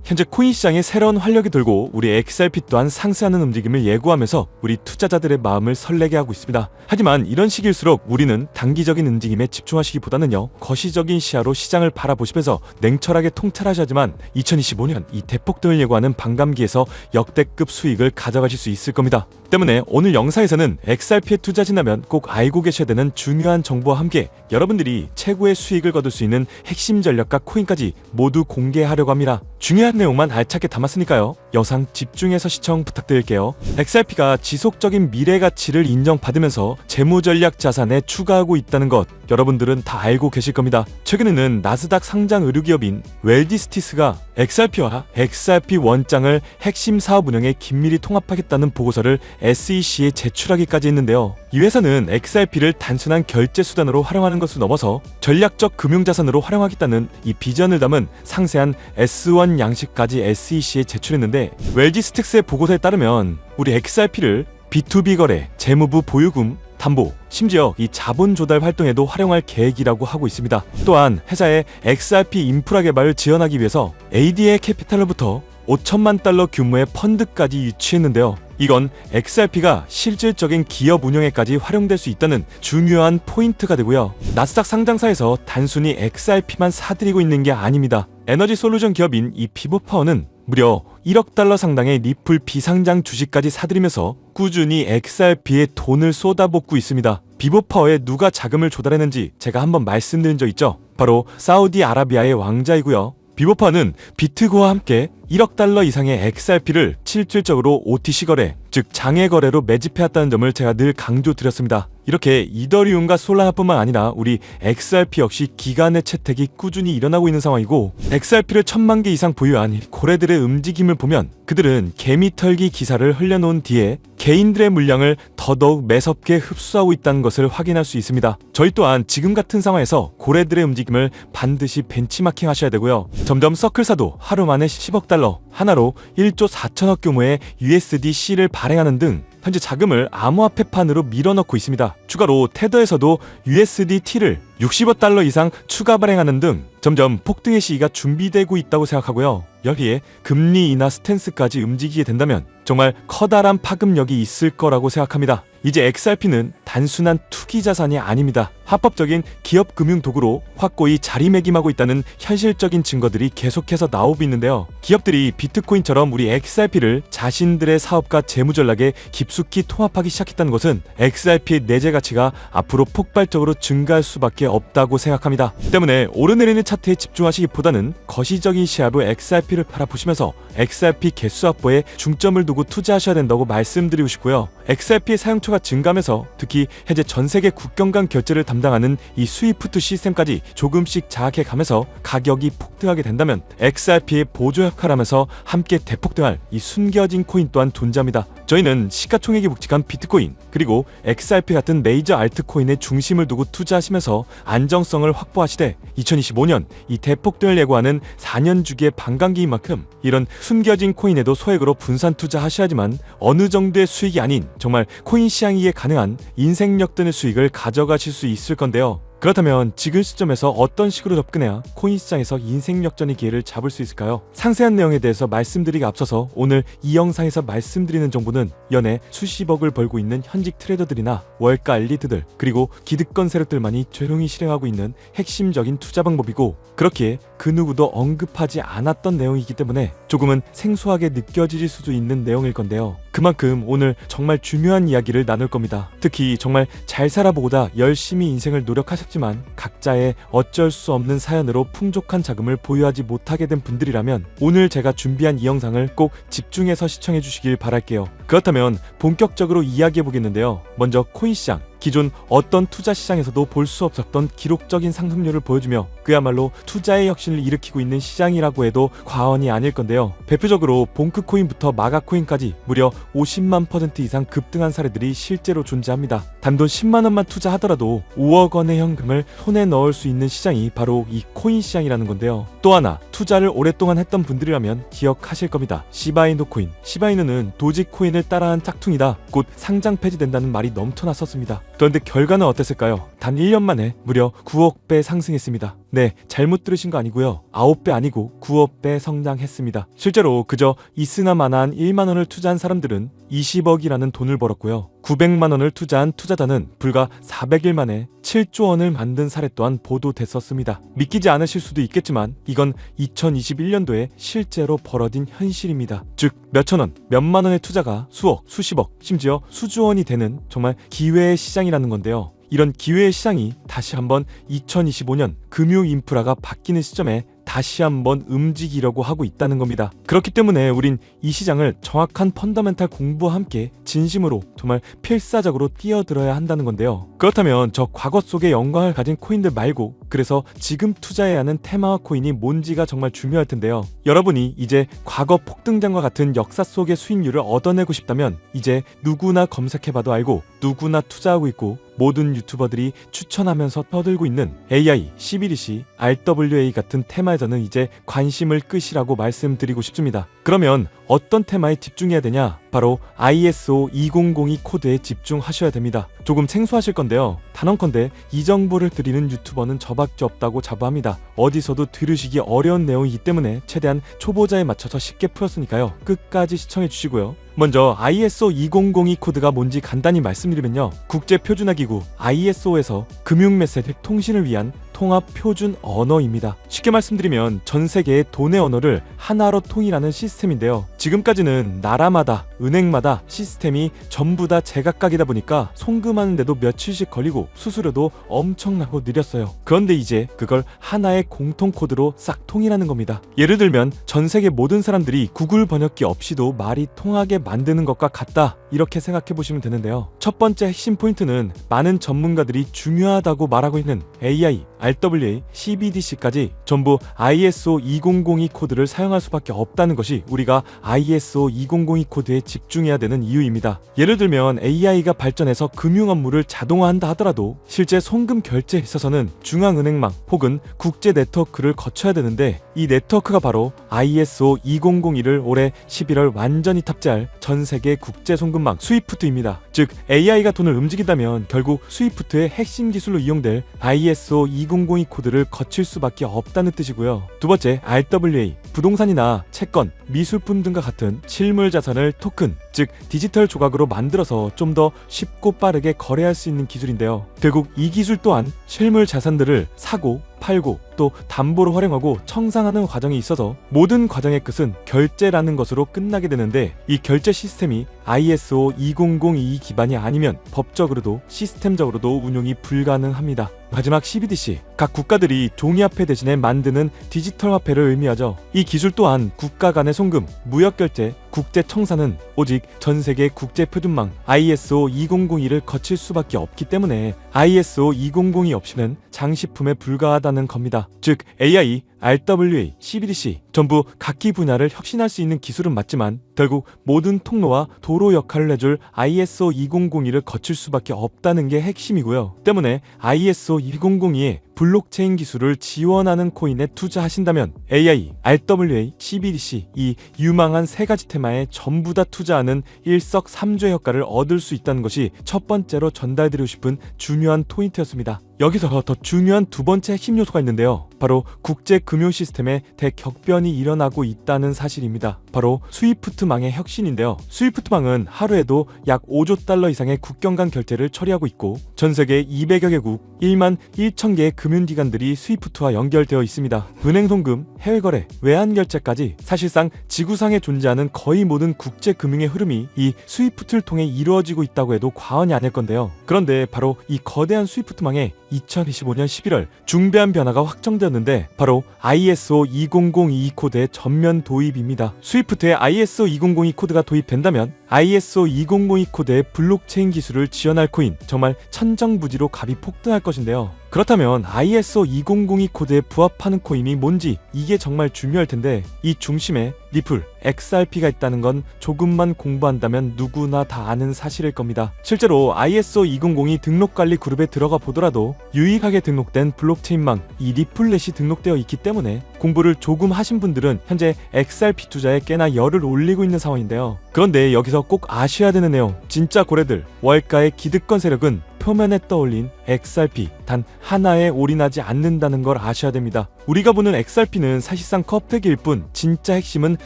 현재 코인 시장에 새로운 활력이 돌고 우리 XRP 또한 상승하는 움직임을 예고하면서 우리 투자자들의 마음을 설레게 하고 있습니다. 하지만 이런 시기일수록 우리는 단기적인 움직임에 집중하시기보다는요, 거시적인 시야로 시장을 바라보시면서 냉철하게 통찰하셔야지만 2025년 이 대폭등을 예고하는 반감기에서 역대급 수익을 가져가실 수 있을 겁니다. 때문에 오늘 영상에서는 XRP에 투자하신다면 꼭 알고 계셔야 되는 중요한 정보와 함께 여러분들이 최고의 수익을 거둘 수 있는 핵심 전략과 코인까지 모두 공개하려고 합니다. 중요한 내용만 알차게 담았으니까요, 영상 집중해서 시청 부탁드릴게요. XRP가 지속적인 미래 가치를 인정받으면서 재무전략 자산에 추가하고 있다는 것 여러분들은 다 알고 계실 겁니다. 최근에는 나스닥 상장 의류기업인 웰디스티스가 XRP와 XRP 원장을 핵심 사업 운영에 긴밀히 통합하겠다는 보고서를 SEC에 제출하기까지 했는데요. 이 회사는 XRP를 단순한 결제 수단으로 활용하는 것을 넘어서 전략적 금융자산으로 활용하겠다는 이 비전을 담은 상세한 S1 양식까지 SEC에 제출했는데, 웰디스틱스의 보고서에 따르면 우리 XRP를 B2B 거래, 재무부 보유금, 담보, 심지어 이 자본 조달 활동에도 활용할 계획이라고 하고 있습니다. 또한 회사의 XRP 인프라 개발을 지원하기 위해서 ADA 캐피탈로부터 5천만 달러 규모의 펀드까지 유치했는데요. 이건 XRP가 실질적인 기업 운영에까지 활용될 수 있다는 중요한 포인트가 되고요. 나스닥 상장사에서 단순히 XRP만 사들이고 있는 게 아닙니다. 에너지 솔루션 기업인 이 피보파워는 무려 1억 달러 상당의 리플 비상장 주식까지 사들이면서 꾸준히 XRP에 돈을 쏟아붓고 있습니다. 비보파워에 누가 자금을 조달했는지 제가 한번 말씀드린 적 있죠? 바로 사우디아라비아의 왕자이고요. 비보파는 비트고와 함께 1억 달러 이상의 XRP를 실질적으로 OTC 거래, 즉 장외 거래로 매집해왔다는 점을 제가 늘 강조드렸습니다. 이렇게 이더리움과 솔라나뿐만 아니라 우리 XRP 역시 기간의 채택이 꾸준히 일어나고 있는 상황이고, XRP를 1000만 개 이상 보유한 고래들의 움직임을 보면 그들은 개미털기 기사를 흘려놓은 뒤에 개인들의 물량을 더더욱 매섭게 흡수하고 있다는 것을 확인할 수 있습니다. 저희 또한 지금 같은 상황에서 고래들의 움직임을 반드시 벤치마킹 하셔야 되고요. 점점 서클사도 하루 만에 10억 달러, 하나로 1조 4천억 규모의 USDC를 발행하는 등 현재 자금을 암호화폐판으로 밀어넣고 있습니다. 추가로 테더에서도 USDT를 60억 달러 이상 추가 발행하는 등 점점 폭등의 시기가 준비되고 있다고 생각하고요. 여기에 금리 인하 스탠스까지 움직이게 된다면 정말 커다란 파급력이 있을 거라고 생각합니다. 이제 XRP는 단순한 투기 자산이 아닙니다. 합법적인 기업 금융 도구로 확고히 자리매김하고 있다는 현실적인 증거들이 계속해서 나오고 있는데요. 기업들이 비트코인처럼 우리 XRP를 자신들의 사업과 재무 전략에 깊숙이 통합하기 시작했다는 것은 XRP의 내재 가치가 앞으로 폭발적으로 증가할 수밖에 없다고 생각합니다. 때문에 오르내리는 차트에 집중하시기보다는 거시적인 시야로 XRP를 바라보시면서 XRP 개수 확보에 중점을 두고 투자하셔야 된다고 말씀드리고 싶고요. XRP의 사용처가 증가하면서 특히 현재 전세계 국경 간 결제를 담당하는 이 스위프트 시스템까지 조금씩 장악해 가면서 가격이 폭등하게 된다면 XRP의 보조 역할을 하면서 함께 대폭등할 이 숨겨진 코인 또한 존재합니다. 저희는 시가총액이 묵직한 비트코인 그리고 XRP 같은 메이저 알트코인에 중심을 두고 투자하시면서 안정성을 확보하시되 2025년 이 대폭등을 예고하는 4년 주기의 반감기인 만큼 이런 숨겨진 코인에도 소액으로 분산 투자하셔야지만 어느 정도의 수익이 아닌 정말 코인 시장이기에 가능한 인생 역전의 수익을 가져가실 수 있을 건데요. 그렇다면 지금 시점에서 어떤 식으로 접근해야 코인 시장에서 인생 역전의 기회를 잡을 수 있을까요? 상세한 내용에 대해서 말씀드리기 앞서서 오늘 이 영상에서 말씀드리는 정보는 연애 수십억을 벌고 있는 현직 트레이더들이나 월가 엘리트들 그리고 기득권 세력들만이 조용히 실행하고 있는 핵심적인 투자 방법이고, 그렇기에 그 누구도 언급하지 않았던 내용이기 때문에 조금은 생소하게 느껴질 수도 있는 내용일 건데요. 그만큼 오늘 정말 중요한 이야기를 나눌 겁니다. 특히 정말 잘 살아보고자 열심히 인생을 노력하셨지만 각자의 어쩔 수 없는 사연으로 풍족한 자금을 보유하지 못하게 된 분들이라면 오늘 제가 준비한 이 영상을 꼭 집중해서 시청해 주시길 바랄게요. 그렇다면 본격적으로 이야기해 보겠는데요. 먼저 코인 시장. 기존 어떤 투자 시장에서도 볼 수 없었던 기록적인 상승률을 보여주며 그야말로 투자의 혁신을 일으키고 있는 시장이라고 해도 과언이 아닐 건데요. 대표적으로 봉크코인부터 마가코인까지 무려 50만 % 이상 급등한 사례들이 실제로 존재합니다. 단돈 10만 원만 투자하더라도 5억 원의 현금을 손에 넣을 수 있는 시장이 바로 이 코인 시장이라는 건데요. 또 하나 투자를 오랫동안 했던 분들이라면 기억하실 겁니다. 시바이누 코인. 시바이누는 도지코인을 따라한 짝퉁이다. 곧 상장 폐지된다는 말이 넘쳐났었습니다. 그런데 결과는 어땠을까요? 단 1년 만에 무려 9억 배 상승했습니다. 네, 잘못 들으신 거 아니고요. 9배 아니고 9억 배 성장했습니다. 실제로 그저 이스나마나한 1만 원을 투자한 사람들은 20억이라는 돈을 벌었고요. 900만 원을 투자한 투자자는 불과 400일 만에 7조 원을 만든 사례 또한 보도됐었습니다. 믿기지 않으실 수도 있겠지만 이건 2021년도에 실제로 벌어진 현실입니다. 즉 몇천 원, 몇만 원의 투자가 수억, 수십억, 심지어 수조 원이 되는 정말 기회의 시장이라는 건데요. 이런 기회의 시장이 다시 한번 2025년 금융 인프라가 바뀌는 시점에 다시 한번 움직이려고 하고 있다는 겁니다. 그렇기 때문에 우린 이 시장을 정확한 펀더멘탈 공부와 함께 진심으로 정말 필사적으로 뛰어들어야 한다는 건데요. 그렇다면 저 과거 속의 영광을 가진 코인들 말고 그래서 지금 투자해야 하는 테마와 코인이 뭔지가 정말 중요할 텐데요. 여러분이 이제 과거 폭등장과 같은 역사 속의 수익률을 얻어내고 싶다면 이제 누구나 검색해봐도 알고 누구나 투자하고 있고 모든 유튜버들이 추천하면서 떠들고 있는 AI, CBDC, RWA 같은 테마에서는 이제 관심을 끄시라고 말씀드리고 싶습니다. 그러면 어떤 테마에 집중해야 되냐? 바로 ISO 2002 코드에 집중하셔야 됩니다. 조금 생소하실 건데요. 단언컨대 이 정보를 드리는 유튜버는 저밖에 없다고 자부합니다. 어디서도 들으시기 어려운 내용이기 때문에 최대한 초보자에 맞춰서 쉽게 풀었으니까요. 끝까지 시청해 주시고요. 먼저 ISO 2002 코드가 뭔지 간단히 말씀드리면요. 국제표준화기구 ISO에서 금융메시지 통신을 위한 통합 표준 언어입니다. 쉽게 말씀드리면 전 세계의 돈의 언어를 하나로 통일하는 시스템인데요. 지금까지는 나라마다 은행마다 시스템이 전부 다 제각각이다 보니까 송금하는데도 며칠씩 걸리고 수수료도 엄청나고 느렸어요. 그런데 이제 그걸 하나의 공통 코드로 싹 통일하는 겁니다. 예를 들면 전 세계 모든 사람들이 구글 번역기 없이도 말이 통하게 만드는 것과 같다, 이렇게 생각해 보시면 되는데요. 첫 번째 핵심 포인트는 많은 전문가들이 중요하다고 말하고 있는 AI, RWA, CBDC까지 전부 ISO 2002 코드를 사용할 수밖에 없다는 것이 우리가 ISO 2002 코드에 집중해야 되는 이유입니다. 예를 들면 AI가 발전해서 금융 업무를 자동화한다 하더라도 실제 송금 결제에 있어서는 중앙은행망 혹은 국제 네트워크를 거쳐야 되는데 이 네트워크가 바로 ISO 2001을 올해 11월 완전히 탑재할 전 세계 국제 송금망 스위프트입니다. 즉 AI가 돈을 움직인다면 결국 스위프트의 핵심 기술로 이용될 ISO 2002 코드를 거칠 수밖에 없다는 뜻이고요. 두 번째, RWA, 부동산이나 채권, 미술품 등과 같은 실물 자산을 토큰, 즉 디지털 조각으로 만들어서 좀 더 쉽고 빠르게 거래할 수 있는 기술인데요. 결국 이 기술 또한 실물 자산들을 사고 팔고 또 담보로 활용하고 청산하는 과정에 있어서 모든 과정의 끝은 결제라는 것으로 끝나게 되는데 이 결제 시스템이 ISO 2002 기반이 아니면 법적으로도 시스템적으로도 운용이 불가능합니다. 마지막 CBDC, 각 국가들이 종이화폐 대신에 만드는 디지털 화폐를 의미하죠. 이 기술 또한 국가 간의 송금, 무역결제, 국제청산은 오직 전세계 국제표준망 ISO 2002를 거칠 수밖에 없기 때문에 ISO 2002 없이는 장식품에 불과하다는 겁니다. 즉 AI, RWA, CBDC 전부 각기 분야를 혁신할 수 있는 기술은 맞지만 결국 모든 통로와 도로 역할을 해줄 ISO 2002를 거칠 수밖에 없다는 게 핵심이고요. 때문에 ISO 2002에 블록체인 기술을 지원하는 코인에 투자하신다면 AI, RWA, CBDC 이 유망한 세 가지 테마에 전부 다 투자하는 일석삼조의 효과를 얻을 수 있다는 것이 첫 번째로 전달드리고 싶은 중요한 포인트였습니다. 여기서 더 중요한 두 번째 핵심 요소가 있는데요. 바로 국제 금융 시스템에 대격변이 일어나고 있다는 사실입니다. 바로 스위프트망의 혁신인데요. 스위프트망은 하루에도 약 5조 달러 이상의 국경 간 결제를 처리하고 있고 전 세계 200여 개국 1만 1천 개의 금융기관들이 스위프트와 연결되어 있습니다. 은행 송금, 해외 거래, 외환 결제까지 사실상 지구상에 존재하는 거의 모든 국제 금융의 흐름이 이 스위프트를 통해 이루어지고 있다고 해도 과언이 아닐 건데요. 그런데 바로 이 거대한 스위프트망에 2025년 11월 중대한 변화가 확정되었는데 바로 ISO 2002 코드의 전면 도입입니다. 스위프트에 ISO 2002 코드가 도입된다면 ISO 2002 코드의 블록체인 기술을 지원할 코인 정말 천정부지로 값이 폭등할 것인데요. 그렇다면 ISO 2002 코드에 부합하는 코인이 뭔지 이게 정말 중요할 텐데 이 중심에 리플, XRP가 있다는 건 조금만 공부한다면 누구나 다 아는 사실일 겁니다. 실제로 ISO 2002 등록관리 그룹에 들어가 보더라도 유익하게 등록된 블록체인망 이 리플렛이 등록되어 있기 때문에 공부를 조금 하신 분들은 현재 XRP 투자에 꽤나 열을 올리고 있는 상황인데요. 그런데 여기서 꼭 아셔야 되는 내용, 진짜 고래들, 월가의 기득권 세력은 표면에 떠올린 XRP 단 하나에 올인하지 않는다는 걸 아셔야 됩니다. 우리가 보는 XRP는 사실상 껍데기일 뿐 진짜 핵심은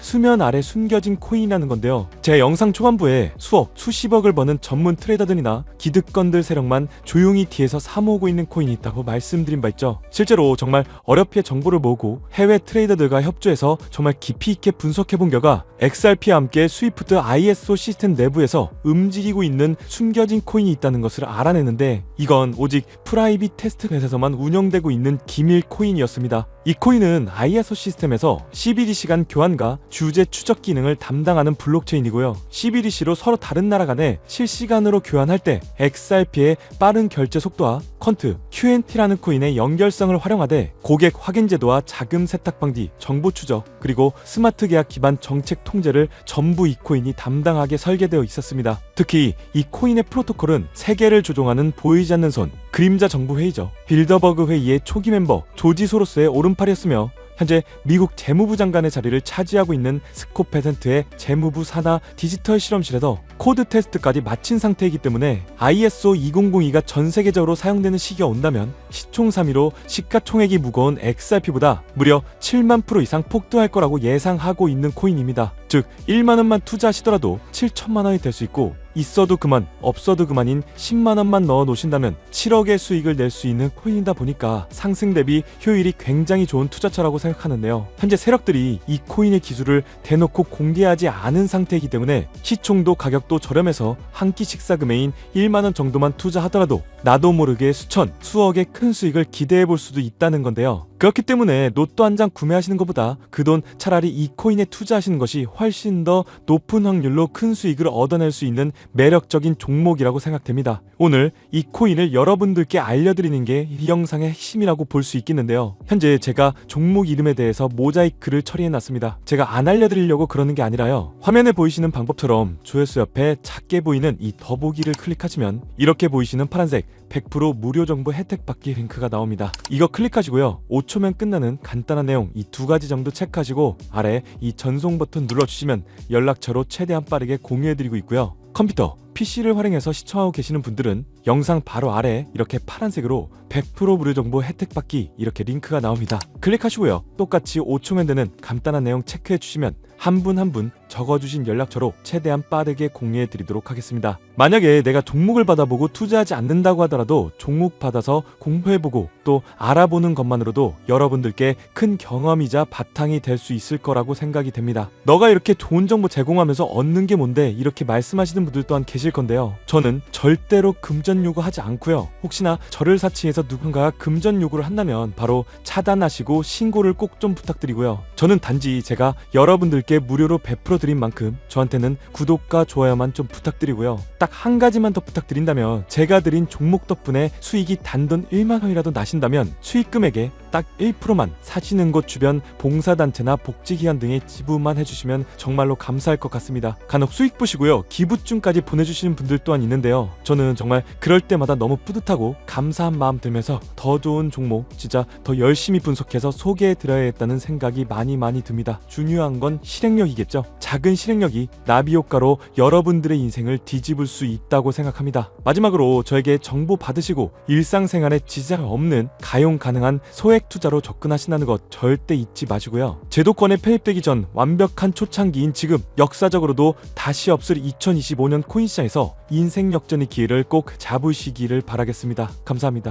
수면 아래 숨겨진 코인이라는 건데요. 제 영상 초반부에 수억, 수십억을 버는 전문 트레이더들이나 기득권들 세력만 조용히 뒤에서 사모으고 있는 코인이 있다고 말씀드린 바 있죠. 실제로 정말 어렵게 정보를 모으고 해외 트레이더들과 협조해서 정말 깊이 있게 분석해본 결과 XRP와 함께 스위프트 ISO 시스템 내부에서 움직이고 있는 숨겨진 코인이 있다는 것을 알아냈는데 이건 오직 프라이빗 테스트넷에서만 운영되고 있는 기밀 코인이었습니다. 이 코인은 ISO 시스템에서 CBDC 간 교환과 주제 추적 기능을 담당하는 블록체인이고요. CBDC로 서로 다른 나라 간에 실시간으로 교환할 때 XRP의 빠른 결제 속도와 퀀트, QNT라는 코인의 연결성을 활용하되 고객 확인 제도와 자금 세탁 방지, 정보 추적, 그리고 스마트 계약 기반 정책 통제를 전부 이 코인이 담당하게 설계되어 있었습니다. 특히 이 코인의 프로토콜은 세계를 조종하는 보이지 않는 손, 그림자 정부 회의죠. 빌더버그 회의의 초기 멤버 조지 소로스의 오른팔이었으며 현재 미국 재무부 장관의 자리를 차지하고 있는 스콧 베센트의 재무부 산하 디지털 실험실에서 코드 테스트까지 마친 상태이기 때문에 ISO 2002가 전 세계적으로 사용되는 시기가 온다면 시총 3위로 시가총액이 무거운 XRP보다 무려 7만 프로 이상 폭등할 거라고 예상하고 있는 코인입니다. 즉 1만 원만 투자하시더라도 7천만 원이 될 수 있고 있어도 그만 없어도 그만인 10만 원만 넣어 놓으신다면 7억의 수익을 낼 수 있는 코인이다 보니까 상승 대비 효율이 굉장히 좋은 투자처라고 생각하는데요. 현재 세력들이 이 코인의 기술을 대놓고 공개하지 않은 상태이기 때문에 시총도 가격도 저렴해서 한 끼 식사 금액인 1만 원 정도만 투자하더라도 나도 모르게 수천, 수억의 큰 수익을 기대해 볼 수도 있다는 건데요. 그렇기 때문에 로또 한 장 구매하시는 것보다 그 돈 차라리 이 코인에 투자하시는 것이 훨씬 더 높은 확률로 큰 수익을 얻어낼 수 있는 매력적인 종목이라고 생각됩니다. 오늘 이 코인을 여러분들께 알려드리는 게 이 영상의 핵심이라고 볼 수 있겠는데요. 현재 제가 종목 이름에 대해서 모자이크를 처리해놨습니다. 제가 안 알려드리려고 그러는 게 아니라요. 화면에 보이시는 방법처럼 조회수 옆에 작게 보이는 이 더보기를 클릭하시면 이렇게 보이시는 파란색 100% 무료 정보 혜택 받기 링크가 나옵니다. 이거 클릭하시고요. 5초면 끝나는 간단한 내용 이 두 가지 정도 체크하시고 아래 이 전송 버튼 눌러주시면 연락처로 최대한 빠르게 공유해드리고 있고요. 컴퓨터, PC를 활용해서 시청하고 계시는 분들은 영상 바로 아래 이렇게 파란색으로 100% 무료 정보 혜택 받기 이렇게 링크가 나옵니다. 클릭하시고요. 똑같이 5초면 되는 간단한 내용 체크해 주시면 한 분 한 분 적어주신 연락처로 최대한 빠르게 공유해 드리도록 하겠습니다. 만약에 내가 종목을 받아보고 투자하지 않는다고 하더라도 종목 받아서 공부해보고 또 알아보는 것만으로도 여러분들께 큰 경험이자 바탕이 될 수 있을 거라고 생각이 됩니다. 너가 이렇게 좋은 정보 제공하면서 얻는 게 뭔데 이렇게 말씀하시는 분들 또한 계실 건데요. 저는 절대로 금전 요구하지 않고요. 혹시나 저를 사칭해서 누군가가 금전 요구를 한다면 바로 차단하시고 신고를 꼭 좀 부탁드리고요. 저는 단지 제가 여러분들께 무료로 베풀어 드린 만큼 저한테는 구독과 좋아요만 좀 부탁드리고요. 딱 한 가지만 더 부탁드린다면 제가 드린 종목 덕분에 수익이 단돈 1만 원이라도 나신다면 수익 금액의 딱 1%만 사시는 곳 주변 봉사단체나 복지기관 등에 지불만 해주시면 정말로 감사할 것 같습니다. 간혹 수익 보시고요. 기부증까지 보내주시는 분들 또한 있는데요. 저는 정말 그럴 때마다 너무 뿌듯하고 감사한 마음 들면서 더 좋은 종목 진짜 더 열심히 분석해서 소개해드려야겠다는 생각이 많이 듭니다. 중요한 건 실행력이겠죠. 작은 실행력이 나비 효과로 여러분들의 인생을 뒤집을 수 있다고 생각합니다. 마지막으로 저에게 정보 받으시고 일상생활에 지장 없는 가용 가능한 소액 투자로 접근하신다는 것 절대 잊지 마시고요. 제도권에 편입되기 전 완벽한 초창기인 지금 역사적으로도 다시 없을 2025년 코인 시장에서 인생 역전의 기회를 꼭 잡으시기를 바라겠습니다. 감사합니다.